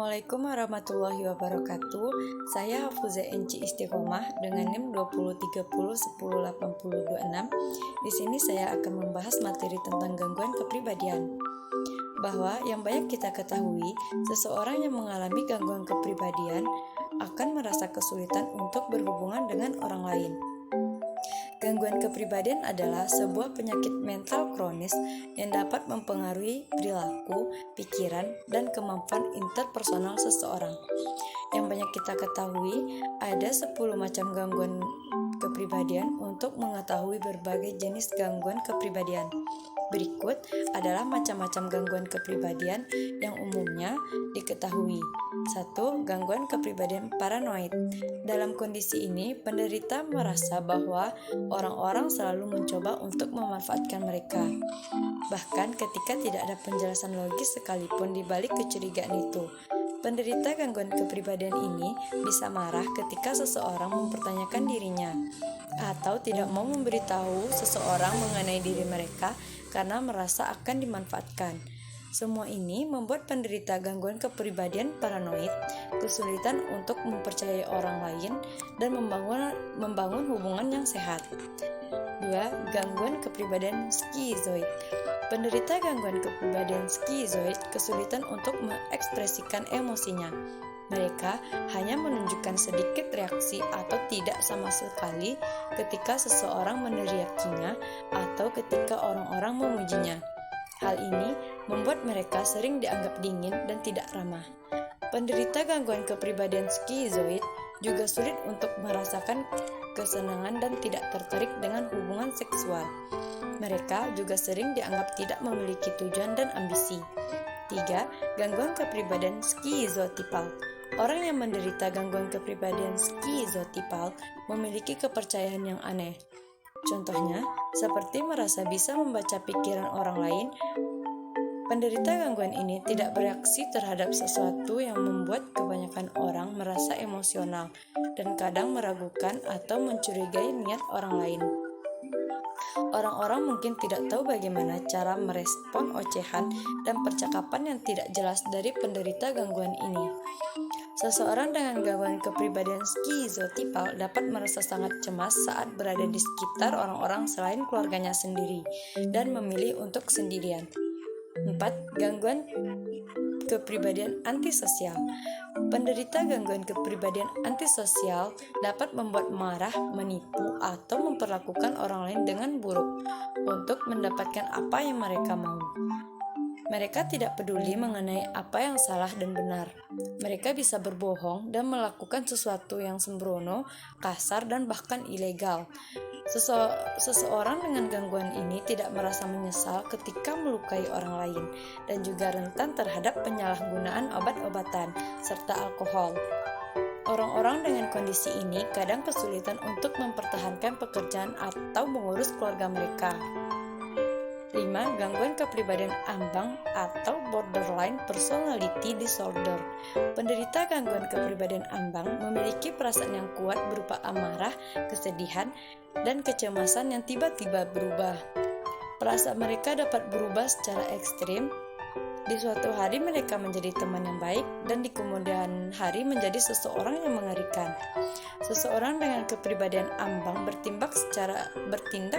Assalamualaikum warahmatullahi wabarakatuh. Saya Hafuza NC Istiqomah dengan NIM 2030108026. Di sini saya akan membahas materi tentang gangguan kepribadian. Bahwa yang banyak kita ketahui, seseorang yang mengalami gangguan kepribadian akan merasa kesulitan untuk berhubungan dengan orang lain. Gangguan kepribadian adalah sebuah penyakit mental kronis yang dapat mempengaruhi perilaku, pikiran, dan kemampuan interpersonal seseorang. Yang banyak kita ketahui, ada 10 macam gangguan kepribadian. Untuk mengetahui berbagai jenis gangguan kepribadian, berikut adalah macam-macam gangguan kepribadian yang umumnya diketahui. 1. Gangguan kepribadian paranoid. Dalam kondisi ini, penderita merasa bahwa orang-orang selalu mencoba untuk memanfaatkan mereka. Bahkan ketika tidak ada penjelasan logis sekalipun di balik kecurigaan itu. Penderita gangguan kepribadian ini bisa marah ketika seseorang mempertanyakan dirinya, atau tidak mau memberitahu seseorang mengenai diri mereka karena merasa akan dimanfaatkan. Semua ini membuat penderita gangguan kepribadian paranoid kesulitan untuk mempercayai orang lain dan membangun hubungan yang sehat. 2. Gangguan kepribadian skizoid. Penderita gangguan kepribadian skizoid kesulitan untuk mengekspresikan emosinya. Mereka hanya menunjukkan sedikit reaksi atau tidak sama sekali ketika seseorang meneriakinya atau ketika orang-orang memujinya. Hal ini membuat mereka sering dianggap dingin dan tidak ramah. Penderita gangguan kepribadian skizoid juga sulit untuk merasakan kesenangan dan tidak tertarik dengan hubungan seksual. Mereka juga sering dianggap tidak memiliki tujuan dan ambisi. 3. Gangguan kepribadian skizotipal. Orang yang menderita gangguan kepribadian skizotipal memiliki kepercayaan yang aneh. Contohnya, seperti merasa bisa membaca pikiran orang lain. Penderita gangguan ini tidak bereaksi terhadap sesuatu yang membuat kebanyakan orang merasa emosional dan kadang meragukan atau mencurigai niat orang lain. Orang-orang mungkin tidak tahu bagaimana cara merespon ocehan dan percakapan yang tidak jelas dari penderita gangguan ini. Seseorang dengan gangguan kepribadian skizotipal dapat merasa sangat cemas saat berada di sekitar orang-orang selain keluarganya sendiri dan memilih untuk sendirian. 4. Gangguan kepribadian antisosial. Penderita gangguan kepribadian antisosial dapat membuat marah, menipu, atau memperlakukan orang lain dengan buruk untuk mendapatkan apa yang mereka mau. Mereka tidak peduli mengenai apa yang salah dan benar. Mereka bisa berbohong dan melakukan sesuatu yang sembrono, kasar, dan bahkan ilegal. Seseorang dengan gangguan ini tidak merasa menyesal ketika melukai orang lain dan juga rentan terhadap penyalahgunaan obat-obatan serta alkohol. Orang-orang dengan kondisi ini kadang kesulitan untuk mempertahankan pekerjaan atau mengurus keluarga mereka. 5. Gangguan kepribadian ambang atau borderline personality disorder. Penderita gangguan kepribadian ambang memiliki perasaan yang kuat berupa amarah, kesedihan, dan kecemasan yang tiba-tiba berubah. Perasaan mereka dapat berubah secara ekstrim. Di suatu hari mereka menjadi teman yang baik dan di kemudian hari menjadi seseorang yang mengerikan. Seseorang dengan kepribadian ambang bertindak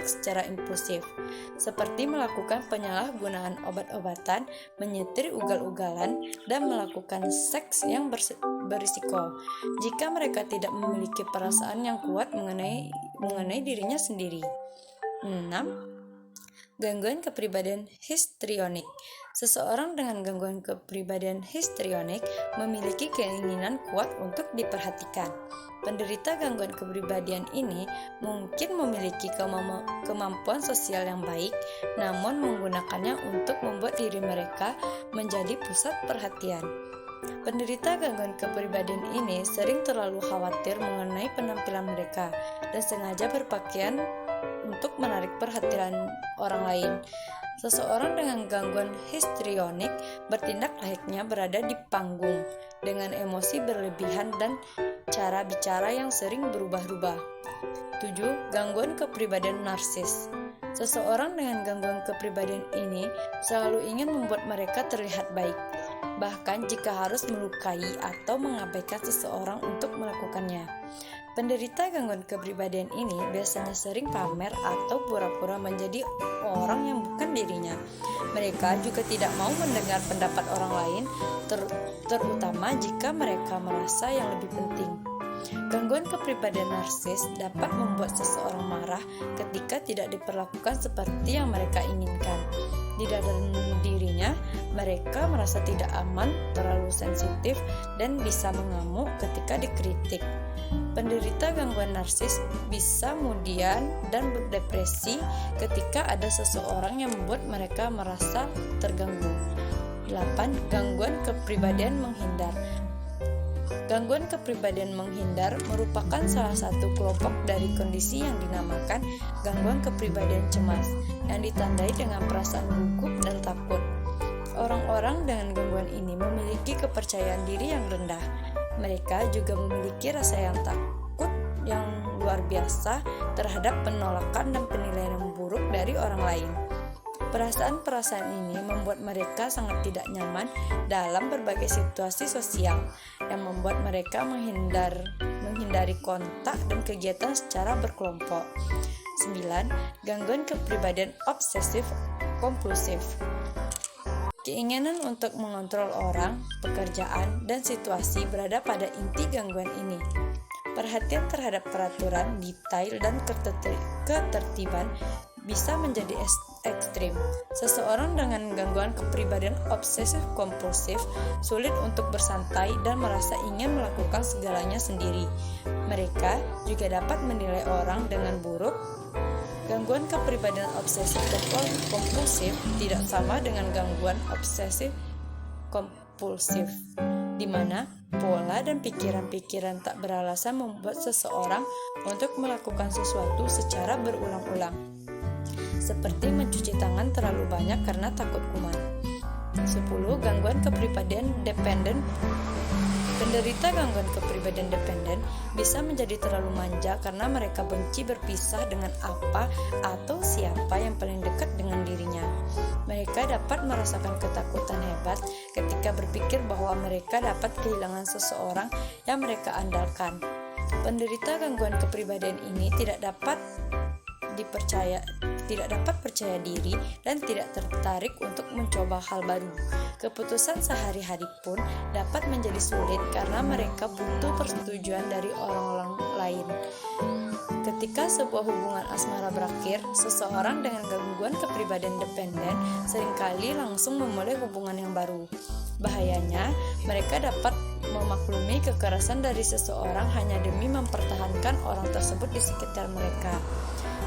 secara impulsif, seperti melakukan penyalahgunaan obat-obatan, menyetir ugal-ugalan, dan melakukan seks yang berisiko. Jika mereka tidak memiliki perasaan yang kuat mengenai dirinya sendiri. 6. Gangguan kepribadian histrionik. Seseorang dengan gangguan kepribadian histrionik memiliki keinginan kuat untuk diperhatikan. Penderita gangguan kepribadian ini mungkin memiliki kemampuan sosial yang baik, namun menggunakannya untuk membuat diri mereka menjadi pusat perhatian. Penderita gangguan kepribadian ini sering terlalu khawatir mengenai penampilan mereka dan sengaja berpakaian untuk menarik perhatian orang lain. Seseorang dengan gangguan histrionik bertindak layaknya berada di panggung dengan emosi berlebihan dan cara bicara yang sering berubah-ubah. 7. Gangguan kepribadian narsis. Seseorang dengan gangguan kepribadian ini selalu ingin membuat mereka terlihat baik. bahkan jika harus melukai atau mengabaikan seseorang untuk melakukannya. Penderita gangguan kepribadian ini biasanya sering pamer atau pura-pura menjadi orang yang bukan dirinya. Mereka juga tidak mau mendengar pendapat orang lain, terutama jika mereka merasa yang lebih penting. Gangguan kepribadian narsis dapat membuat seseorang marah ketika tidak diperlakukan seperti yang mereka inginkan. Di dalam dirinya, mereka merasa tidak aman, terlalu sensitif, dan bisa mengamuk ketika dikritik. Penderita gangguan narsis bisa kemudian dan berdepresi ketika ada seseorang yang membuat mereka merasa terganggu. 8. Gangguan kepribadian menghindar. Gangguan kepribadian menghindar merupakan salah satu kelompok dari kondisi yang dinamakan gangguan kepribadian cemas, yang ditandai dengan perasaan gugup dan takut. Orang-orang dengan gangguan ini memiliki kepercayaan diri yang rendah. Mereka juga memiliki rasa yang takut yang luar biasa terhadap penolakan dan penilaian yang buruk dari orang lain. Perasaan-perasaan ini membuat mereka sangat tidak nyaman dalam berbagai situasi sosial, yang membuat mereka menghindari kontak dan kegiatan secara berkelompok. 9. Gangguan kepribadian obsesif kompulsif. Keinginan untuk mengontrol orang, pekerjaan, dan situasi berada pada inti gangguan ini. Perhatian terhadap peraturan, detail, dan ketertiban bisa menjadi ekstrim. Seseorang dengan gangguan kepribadian obsesif kompulsif sulit untuk bersantai dan merasa ingin melakukan segalanya sendiri. Mereka juga dapat menilai orang dengan buruk. Gangguan kepribadian obsesif kompulsif tidak sama dengan gangguan obsesif kompulsif, di mana pola dan pikiran-pikiran tak beralasan membuat seseorang untuk melakukan sesuatu secara berulang-ulang, seperti mencuci tangan terlalu banyak karena takut kuman. 10. Gangguan kepribadian dependen. Penderita gangguan kepribadian dependen bisa menjadi terlalu manja karena mereka benci berpisah dengan apa atau siapa yang paling dekat dengan dirinya. Mereka dapat merasakan ketakutan hebat ketika berpikir bahwa mereka dapat kehilangan seseorang yang mereka andalkan. Penderita gangguan kepribadian ini tidak dapat percaya diri dan tidak tertarik untuk mencoba hal baru. Keputusan sehari-hari pun dapat menjadi sulit karena mereka butuh persetujuan dari orang-orang lain. Ketika sebuah hubungan asmara berakhir, seseorang dengan gangguan kepribadian dependen seringkali langsung memulai hubungan yang baru. Bahayanya, mereka dapat memaklumi kekerasan dari seseorang hanya demi mempertahankan orang tersebut di sekitar mereka.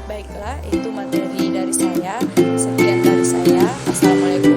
Baiklah, itu materi dari saya. Sekian dari saya. Assalamualaikum.